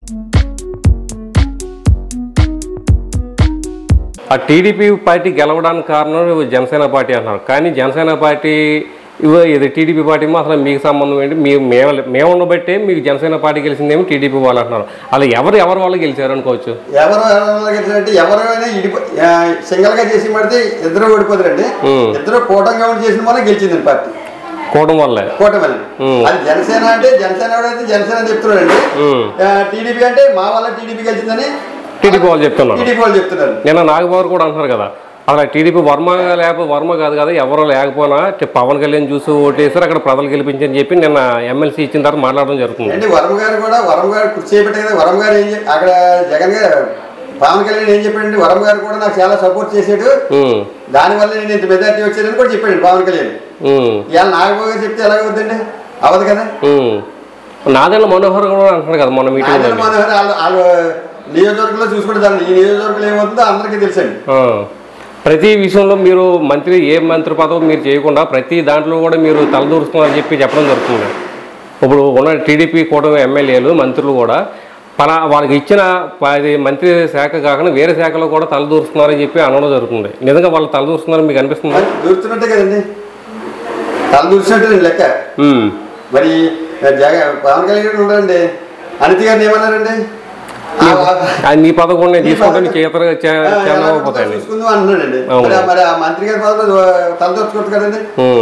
ఆ TDP party గెలవడానికి కారణం జనసేన పార్టీ అంటున్నారు. కానీ జనసేన పార్టీ ఇది టీడీపీ పార్టీ అసలు మీకు సంబంధం ఏంటి? మేము ఉండబట్టే మీకు జనసేన పార్టీ గెలిచిందేమో టీడీపీ వాళ్ళు అంటున్నారు. అలా ఎవరు వాళ్ళు గెలిచారు అనుకోవచ్చు? ఎవరు గెలిచారంటే ఎవరైనా సింగల్ గా చేసి పడితే ఇద్దరు ఓడిపోతారండి. ఇద్దరు కూటమిగా ఉండి చేసిన వల్ల గెలిచిందండి పార్టీ. కూటమి వల్ల అది జనసేన అంటే జనసేన ఎవరైతే జనసేన చెప్తున్నాడండి. టీడీపీ అంటే మా వల్ల టీడీపీ గెలిచిందని టీడీపీ వాళ్ళు చెప్తున్నారు. నిన్న నాగబాబు కూడా అంటున్నారు కదా, అలా టీడీపీ వర్మ కాదు కదా, ఎవరో లేకపోయినా పవన్ కళ్యాణ్ చూసి ఓటేసారు, అక్కడ ప్రజలు గెలిపించని చెప్పి నిన్న ఎమ్మెల్సీ ఇచ్చిన తర్వాత మాట్లాడడం జరుగుతుంది. అంటే వర్మ గారు కృషి చేయబట్టే కదా. వర్మ గారు అక్కడ జగన్ గారు పవన్ కళ్యాణ్ ఏం చెప్పాడండి, వర్మ గారు కూడా నాకు చాలా సపోర్ట్ చేశాడు, దానివల్ల నేను ఇంత మెజార్టీ వచ్చానని కూడా చెప్పాడు పవన్ కళ్యాణ్. ఇవాళ నాగబాబు గారు చెప్తే ఎలాగవుద్దండి? అవదు కదా. నాదెండ్ల మనోహర్ కూడా అంటున్నారు కదా మొన్న మీటింగ్. మనోహర్ వాళ్ళు నియోజకవర్గంలో చూసుకుంటే ఈ నియోజకవర్గంలో ఏమవుతుందో అందరికీ తెలుసండి. ప్రతి విషయంలో మీరు ఏ మంత్రి పదవి మీరు చేయకుండా ప్రతి దాంట్లో కూడా మీరు తలదూరుస్తున్నారని చెప్పి చెప్పడం జరుగుతుంది. ఇప్పుడు ఉన్న టీడీపీ కూటమి ఎమ్మెల్యేలు మంత్రులు కూడా వాళ్ళకి ఇచ్చిన మంత్రి శాఖ కాకుండా వేరే శాఖలో కూడా తలదూరుస్తున్నారని చెప్పి అనడం జరుగుతుంది. నిజంగా వాళ్ళు తలదూరుస్తున్నారని మీకు అనిపిస్తుంది? దూరుతున్నట్టే కదండి, తలదూర్చినట్టు లెక్క. మరి పవన్ కళ్యాణ్ ఉన్నారండి, అనిత గారిని ఏమన్నారండి, నీ పదకొండు నేను తీసుకుంటే చూసుకుందాం అంటున్నాడండి. మరి ఆ మంత్రి గారి పదవులు తలదూర్చుకోవచ్చు కదండి,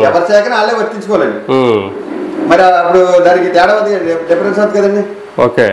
ఎవరి శాఖని వాళ్ళే వర్తించుకోవాలండి. మరి అప్పుడు దానికి తేడా అవుతుంది, డిఫరెన్స్ అవుతుంది కదండి. ఓకే.